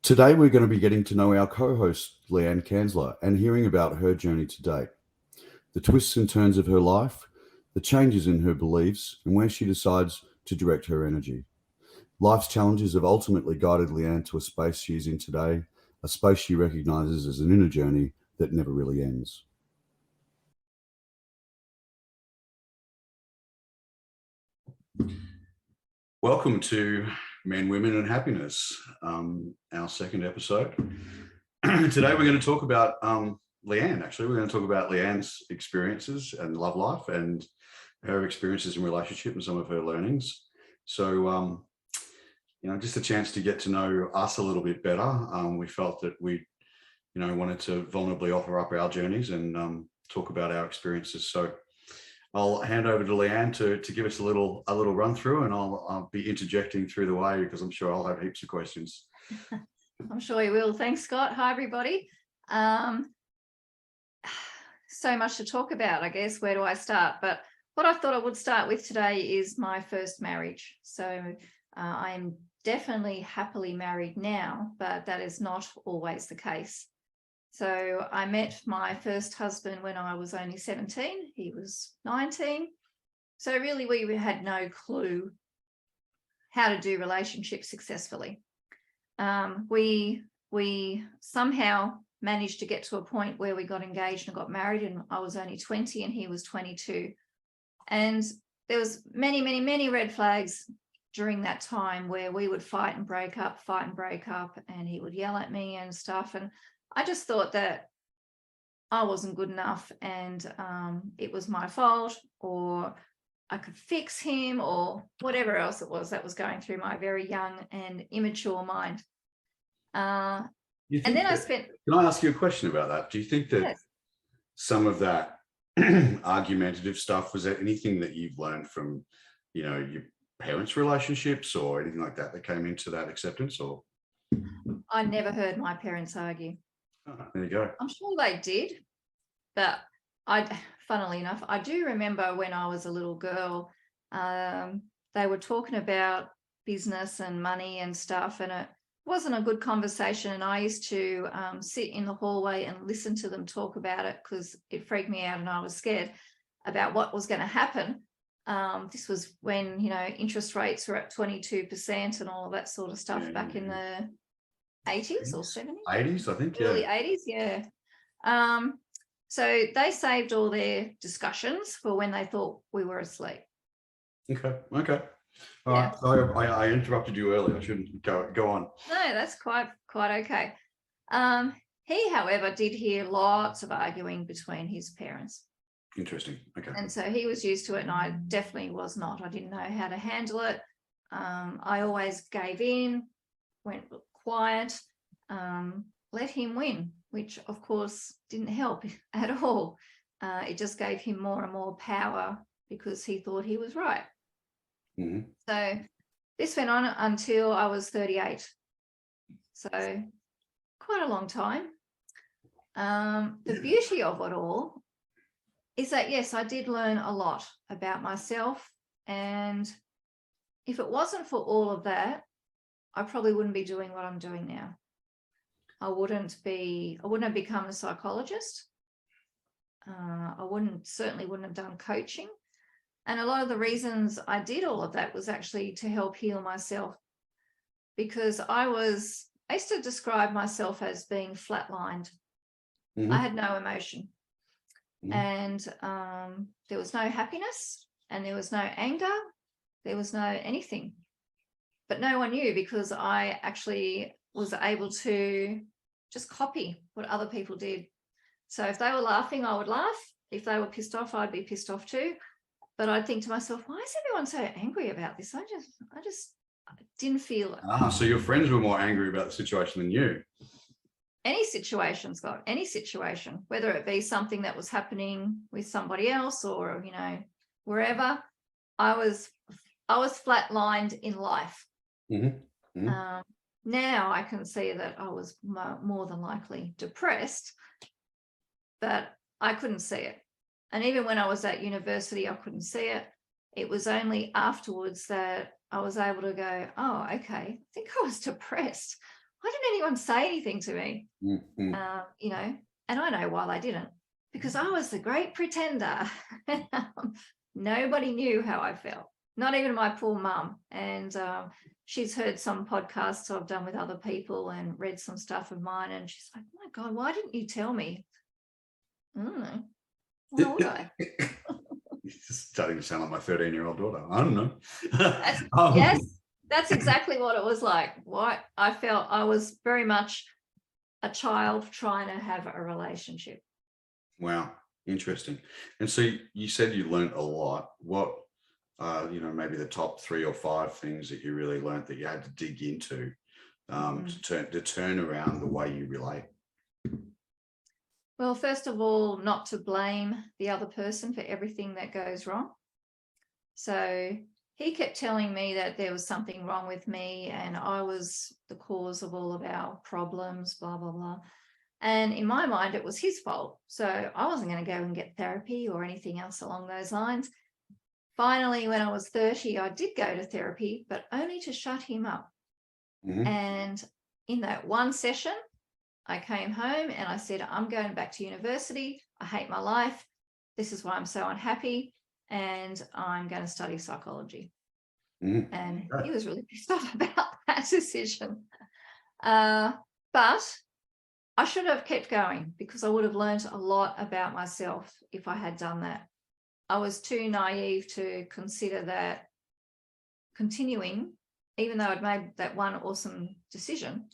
Today, we're going to be getting to know our co-host, Leanne Kanzler, and hearing about her journey to date, the twists and turns of her life, the changes in her beliefs, and where she decides to direct her energy. Life's challenges have ultimately guided Leanne to a space she is in today, a space she recognizes as an inner journey that never really ends. Welcome to Men, Women and Happiness, our second episode. Today we're going to talk about Leanne. Actually, we're going to talk about Leanne's experiences and love life and her experiences in relationship and some of her learnings. So, just a chance to get to know us a little bit better. We felt that we, wanted to vulnerably offer up our journeys and talk about our experiences. So I'll hand over to Leanne to give us a little run through, and I'll be interjecting through the way because I'm sure I'll have heaps of questions. I'm sure you will. Thanks, Scott. Hi, everybody. So much to talk about, I guess. Where do I start? But what I thought I would start with today is my first marriage. So I'm definitely happily married now, but that is not always the case. So I met my first husband when I was only 17. He was 19. So really we had no clue how to do relationships successfully. We somehow managed to get to a point where we got engaged and got married, and I was only 20 and he was 22. And there was many red flags during that time where we would fight and break up, and he would yell at me and stuff. And I just thought that I wasn't good enough and it was my fault, or I could fix him, or whatever else it was that was going through my very young and immature mind. And then Can I ask you a question about that? Do you think that Yes. Some of that argumentative stuff, was there anything that you've learned from, your parents' relationships or anything like that came into that acceptance? Or I never heard my parents argue. There you go. I'm sure they did, but funnily enough, I do remember when I was a little girl, they were talking about business and money and stuff, and it wasn't a good conversation. And I used to sit in the hallway and listen to them talk about it because it freaked me out and I was scared about what was going to happen. This was when, interest rates were at 22% and all of that sort of stuff back in the 80s or 70s? 80s, I think, Early 80s, yeah. So they saved all their discussions for when they thought we were asleep. Okay. All right. Sorry, I interrupted you earlier. I shouldn't go on. No, that's quite okay. He, however, did hear lots of arguing between his parents. Interesting. Okay. And so he was used to it, and I definitely was not. I didn't know how to handle it. I always gave in, went quiet, let him win, which of course didn't help at all. It just gave him more and more power because he thought he was right. Mm-hmm. So this went on until I was 38. So quite a long time. The beauty of it all is that, yes, I did learn a lot about myself. And if it wasn't for all of that, I probably wouldn't be doing what I'm doing now. I wouldn't have become a psychologist. I certainly wouldn't have done coaching. And a lot of the reasons I did all of that was actually to help heal myself, because I used to describe myself as being flatlined. Mm-hmm. I had no emotion. Mm-hmm. And there was no happiness and there was no anger. There was no anything. But no one knew, because I actually was able to just copy what other people did. So if they were laughing, I would laugh. If they were pissed off, I'd be pissed off too. But I'd think to myself, why is everyone so angry about this? I just didn't feel it. So your friends were more angry about the situation than you? Any situation, Scott, any situation, whether it be something that was happening with somebody else or, wherever, I was flatlined in life. Mm-hmm. Mm-hmm. Now I can see that I was more than likely depressed, but I couldn't see it. And even when I was at university, I couldn't see it. It was only afterwards that I was able to go, oh, okay, I think I was depressed. why didn't anyone say anything to me? Mm-hmm. You know, and I know why they didn't, because I was the great pretender. Nobody knew how I felt, not even my poor mum. And she's heard some podcasts I've done with other people and read some stuff of mine. And she's like, oh my God, why didn't you tell me? I don't know. Why would I? It's just starting to sound like my 13-year-old daughter. I don't know. Yes, that's exactly what it was like. What I felt, I was very much a child trying to have a relationship. Wow, interesting. And so you said you learned a lot. What, maybe the top 3 or 5 things that you really learned that you had to dig into to turn around the way you relate? Well, first of all, not to blame the other person for everything that goes wrong. So he kept telling me that there was something wrong with me and I was the cause of all of our problems, blah, blah, blah. And in my mind, it was his fault. So I wasn't going to go and get therapy or anything else along those lines. Finally, when I was 30, I did go to therapy, but only to shut him up. Mm-hmm. And in that one session, I came home and I said, I'm going back to university. I hate my life. This is why I'm so unhappy. And I'm going to study psychology. Mm-hmm. And he was really pissed off about that decision. But I should have kept going, because I would have learned a lot about myself if I had done that. I was too naive to consider that continuing, even though I'd made that one awesome decision.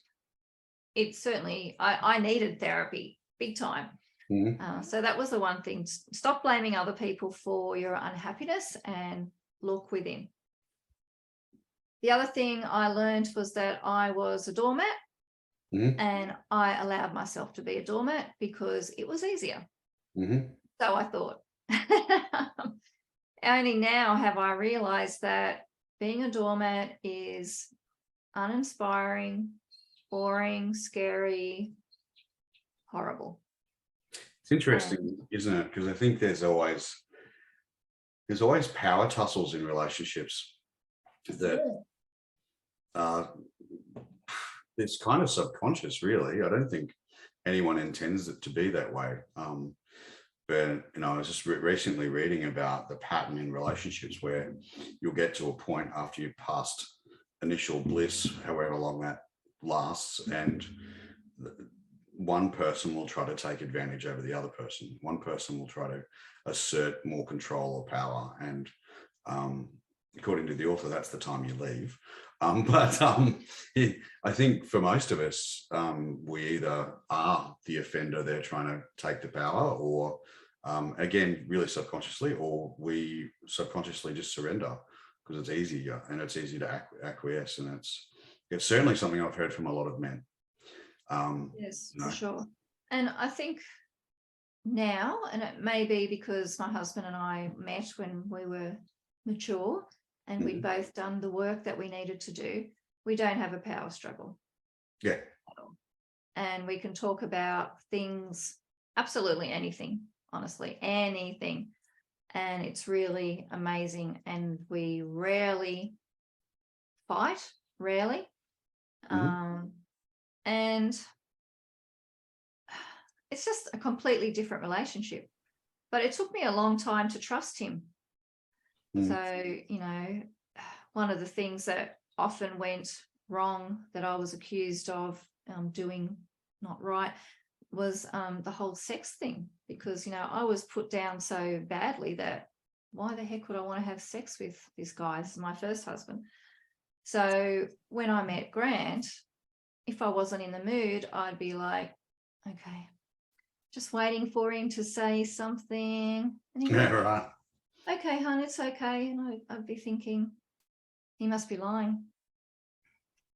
It certainly, I needed therapy big time. Mm-hmm. So that was the one thing. Stop blaming other people for your unhappiness and look within. The other thing I learned was that I was a doormat. Mm-hmm. And I allowed myself to be a doormat because it was easier. Mm-hmm. So I thought. Only now have I realized that being a doormat is uninspiring, boring, scary, horrible. It's interesting, isn't it? Because I think there's always power tussles in relationships that it's kind of subconscious, really. I don't think anyone intends it to be that way. But I was just recently reading about the pattern in relationships where you'll get to a point after you've passed initial bliss, however long that lasts, and one person will try to take advantage over the other person. One person will try to assert more control or power, and according to the author, that's the time you leave. I think for most of us, we either are the offender they're trying to take the power, or again, really subconsciously, or we subconsciously just surrender because it's easier and it's easy to acquiesce. And it's certainly something I've heard from a lot of men. Yes, for sure. And I think now, and it may be because my husband and I met when we were mature and we'd both done the work that we needed to do, we don't have a power struggle. Yeah. And we can talk about things, absolutely anything, honestly, anything. And it's really amazing. And we rarely fight, rarely. And it's just a completely different relationship. But it took me a long time to trust him. So, one of the things that often went wrong that I was accused of doing not right was the whole sex thing, because, I was put down so badly that why the heck would I want to have sex with this guy? This is my first husband. So when I met Grant, if I wasn't in the mood, I'd be like, okay, just waiting for him to say something. And he'd be like, Right. Okay, hon, it's okay. And I'd be thinking, he must be lying.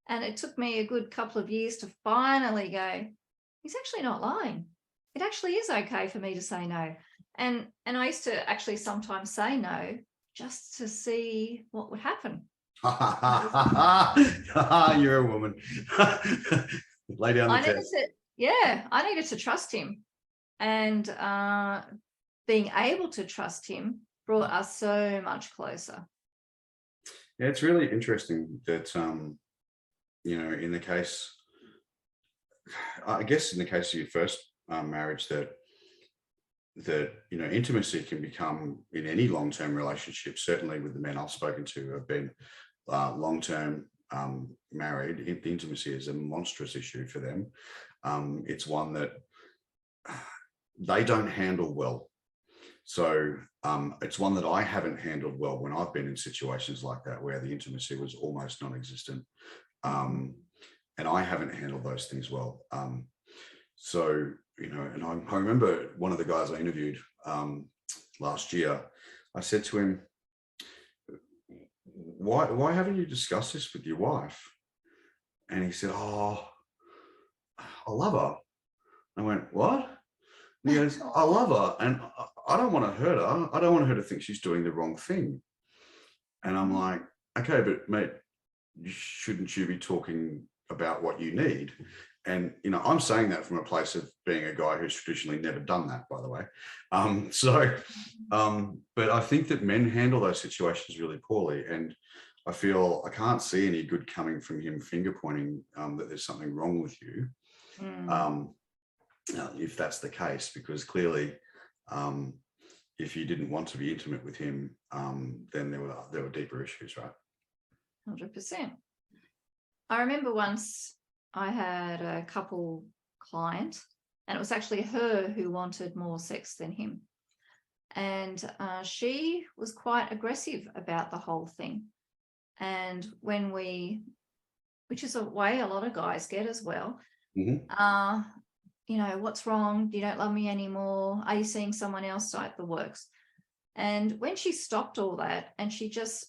And it took me a good couple of years to finally go, he's actually not lying. It actually is okay for me to say no. And I used to actually sometimes say no just to see what would happen. You're a woman. Lay down the test. I needed to trust him. And being able to trust him brought us so much closer. Yeah, it's really interesting that, in the case I guess in the case of your first marriage, that intimacy can become, in any long-term relationship, certainly with the men I've spoken to have been long-term married, the intimacy is a monstrous issue for them. It's one that they don't handle well. So it's one that I haven't handled well when I've been in situations like that, where the intimacy was almost non-existent. And I haven't handled those things well. So, and I remember one of the guys I interviewed last year, I said to him, why haven't you discussed this with your wife? And he said, oh, I love her. I went, what? And he goes, I love her, and I don't want to hurt her. I don't want her to think she's doing the wrong thing. And I'm like, okay, but mate, shouldn't you be talking about what you need? And, I'm saying that from a place of being a guy who's traditionally never done that, by the way. But I think that men handle those situations really poorly. And I feel I can't see any good coming from him finger pointing that there's something wrong with you. If that's the case, because clearly, if you didn't want to be intimate with him, then there were deeper issues, right? 100%. I remember once I had a couple client, and it was actually her who wanted more sex than him. And she was quite aggressive about the whole thing. And which is a way a lot of guys get as well, what's wrong? You don't love me anymore. Are you seeing someone else? Type the works. And when she stopped all that, and she just,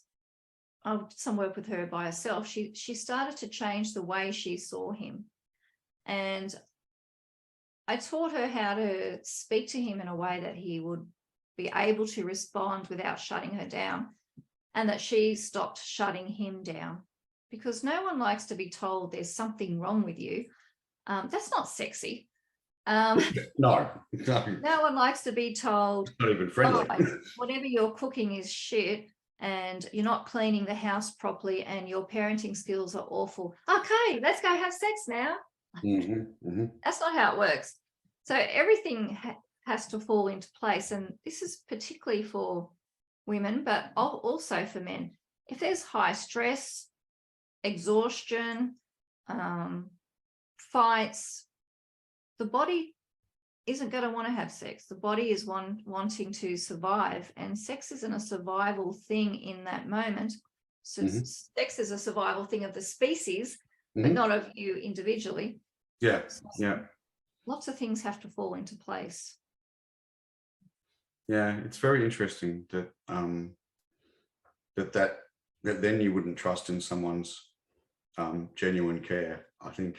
I did some work with her by herself, she started to change the way she saw him. And I taught her how to speak to him in a way that he would be able to respond without shutting her down, and that she stopped shutting him down, because no one likes to be told there's something wrong with you. That's not sexy. No. No one likes to be told, not even friendly. Whatever you're cooking is shit, and you're not cleaning the house properly, and your parenting skills are awful. Okay, let's go have sex now. That's not how it works. So everything has to fall into place. And this is particularly for women, but also for men. If there's high stress, exhaustion, fights, the body isn't going to want to have sex. The body is wanting to survive, and sex isn't a survival thing in that moment. So sex is a survival thing of the species, but not of you individually. Yeah, so lots of things have to fall into place. Yeah, it's very interesting that that then you wouldn't trust in someone's genuine care. I think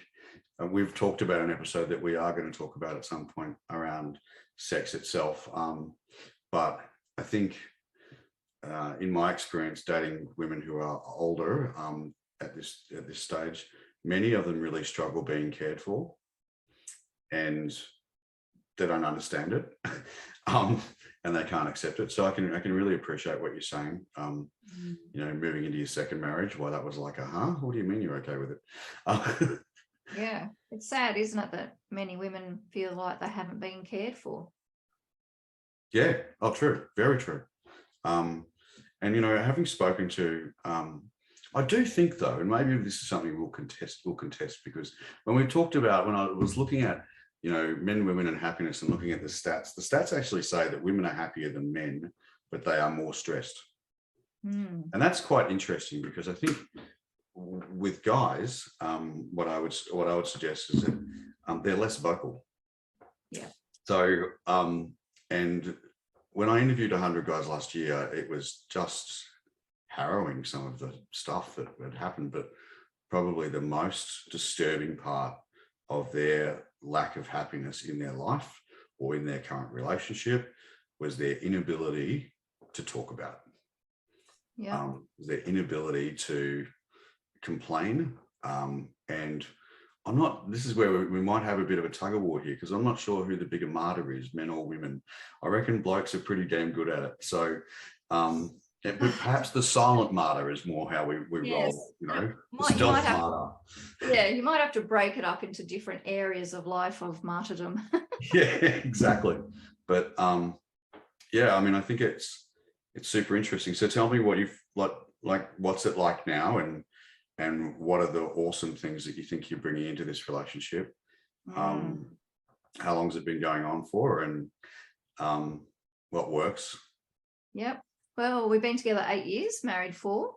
we've talked about an episode that we are going to talk about at some point around sex itself. But I think in my experience dating women who are older at this stage, many of them really struggle being cared for, and they don't understand it. And they can't accept it. So I can really appreciate what you're saying. Moving into your second marriage, why that was like, what do you mean you're okay with it? Yeah, it's sad, isn't it, that many women feel like they haven't been cared for? Yeah. Oh, true. Very true. And having spoken to, I do think though, and maybe this is something we'll contest, because when I was looking at men, women, and happiness, and looking at the stats actually say that women are happier than men, but they are more stressed. And that's quite interesting, because I think with guys, what I would suggest is that they're less vocal. Yeah. So, and when I interviewed 100 guys last year, it was just harrowing, some of the stuff that had happened, but probably the most disturbing part of their lack of happiness in their life or in their current relationship was their inability to talk about it. Yeah. Their inability to complain. And this is where we might have a bit of a tug of war here, because I'm not sure who the bigger martyr is, men or women. I reckon blokes are pretty damn good at it. So Yeah, but perhaps the silent martyr is more how we Yes. roll, you know, the You might stealth have martyr. Yeah, you might have to break it up into different areas of life of martyrdom. Yeah, exactly. But yeah, I mean, I think it's super interesting. So tell me what you've like what's it like now, and what are the awesome things that you think you're bringing into this relationship? Mm. How long has it been going on for, and what works? Yep. Well, we've been together 8 years, married 4.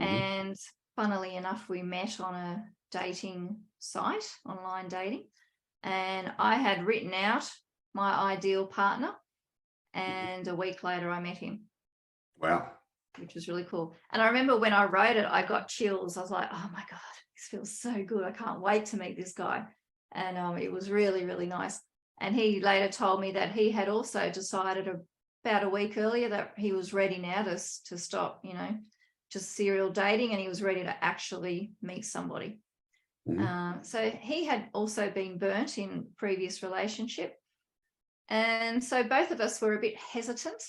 Mhm. And funnily enough, we met on a dating site, online dating. And I had written out my ideal partner. And a week later, I met him, Wow. which was really cool. And I remember when I wrote it, I got chills. I was like, oh my God, this feels so good. I can't wait to meet this guy. And it was really, really nice. And he later told me that he had also decided about a week earlier that he was ready now to stop, just serial dating, and he was ready to actually meet somebody. Mhm. So he had also been burnt in previous relationship. And so both of us were a bit hesitant,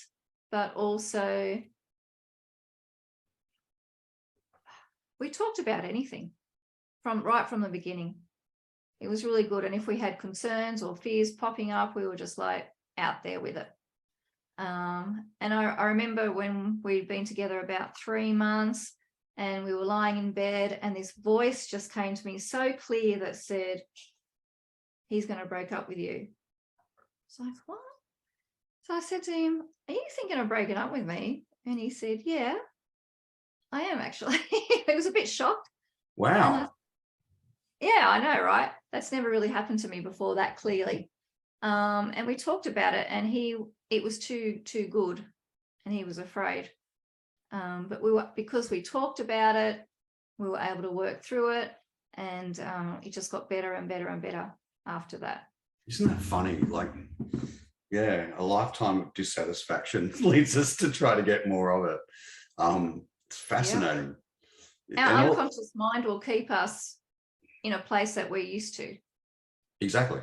but also we talked about anything right from the beginning. It was really good. And if we had concerns or fears popping up, we were just like out there with it. And I remember when we'd been together about 3 months and we were lying in bed, and this voice just came to me so clear that said, he's going to break up with you. So I was like, what? So I said to him, are you thinking of breaking up with me? And he said, yeah, I am actually. He was a bit shocked. Wow. Yeah, I know, right? That's never really happened to me before that clearly. And we talked about it, and it was too good, and he was afraid. But because we talked about it, we were able to work through it, and it just got better and better and better after that. Isn't that funny? Like, yeah, a lifetime of dissatisfaction leads us to try to get more of it. It's fascinating. Our And unconscious mind will keep us in a place that we're used to. exactly.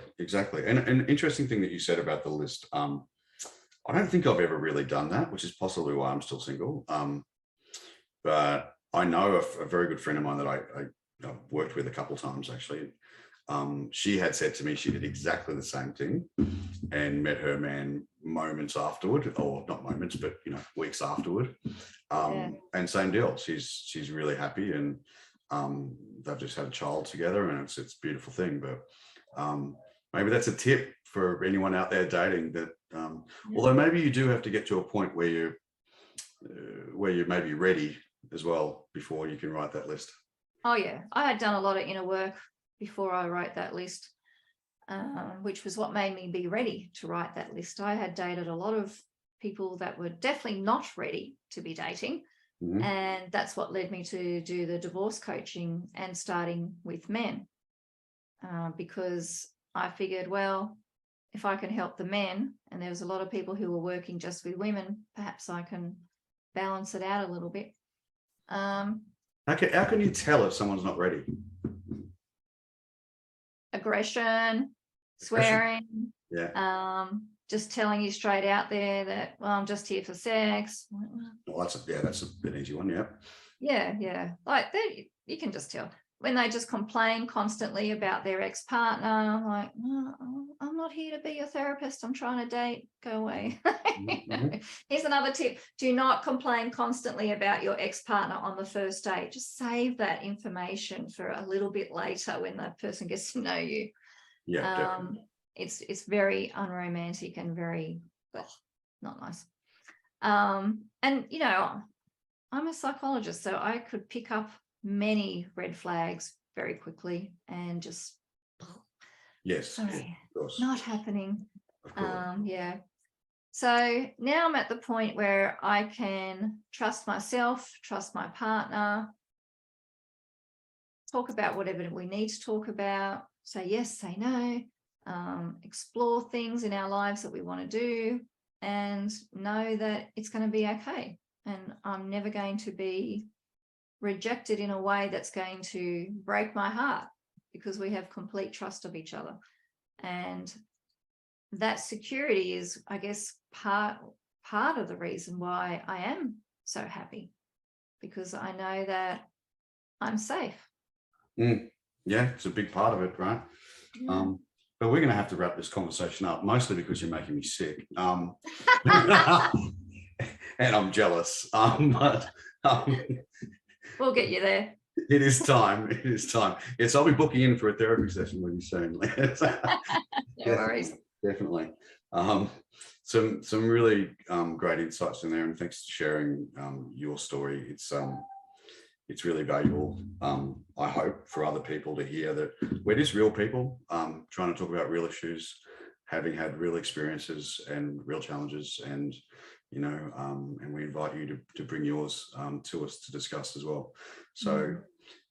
And an interesting thing that you said about the list. I don't think I've ever really done that, which is possibly why I'm still single. But I know a very good friend of mine that I worked with a couple of times actually. She had said to me she did exactly the same thing and met her man moments afterward, or not moments, but weeks afterward. And same deal. She's really happy, and they've just had a child together, and it's a beautiful thing. But maybe that's a tip for anyone out there dating, that although maybe you do have to get to a point where you may be ready as well before you can write that list. Oh yeah, I had done a lot of inner work before I wrote that list, which was what made me be ready to write that list. I had dated a lot of people that were definitely not ready to be dating. Mm-hmm. And that's what led me to do the divorce coaching and starting with men, because I figured, well, if I can help the men, and there was a lot of people who were working just with women, perhaps I can balance it out a little bit. How can you tell if someone's not ready? Aggression, swearing, just telling you straight out there that, well, I'm just here for sex. Well, that's an easy one. Yeah. Like you can just tell when they just complain constantly about their ex-partner. Like, no, I'm not here to be your therapist. I'm trying to date. Go away. Mm-hmm. Here's another tip: do not complain constantly about your ex-partner on the first date. Just save that information for a little bit later when the person gets to know you. Yeah, definitely. It's very unromantic and very not nice. And I'm a psychologist, so I could pick up many red flags very quickly and just sorry, not happening. Yeah. So now I'm at the point where I can trust myself, trust my partner, talk about whatever we need to talk about, say yes, say no, explore things in our lives that we want to do, and know that it's going to be okay. And I'm never going to be rejected in a way that's going to break my heart, because we have complete trust of each other. And that security is, I guess, part of the reason why I am so happy because I know that I'm safe. Yeah, it's a big part of it, right? Yeah. But we're going to have to wrap this conversation up, mostly because you're making me sick. And I'm jealous. But We'll get you there. it is time. It is time. Yes, I'll be booking in for a therapy session with you soon. No worries. Definitely. Some really great insights in there, and thanks for sharing your story. It's really valuable, I hope, for other people to hear that we're just real people trying to talk about real issues, having had real experiences and real challenges, and and we invite you to bring yours to us to discuss as well. So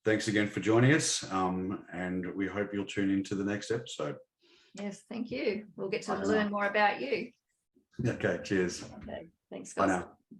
thanks again for joining us, and we hope you'll tune into the next episode. Yes, thank you. We'll get to learn more about you. Okay, cheers. Okay, thanks, Bye guys. now.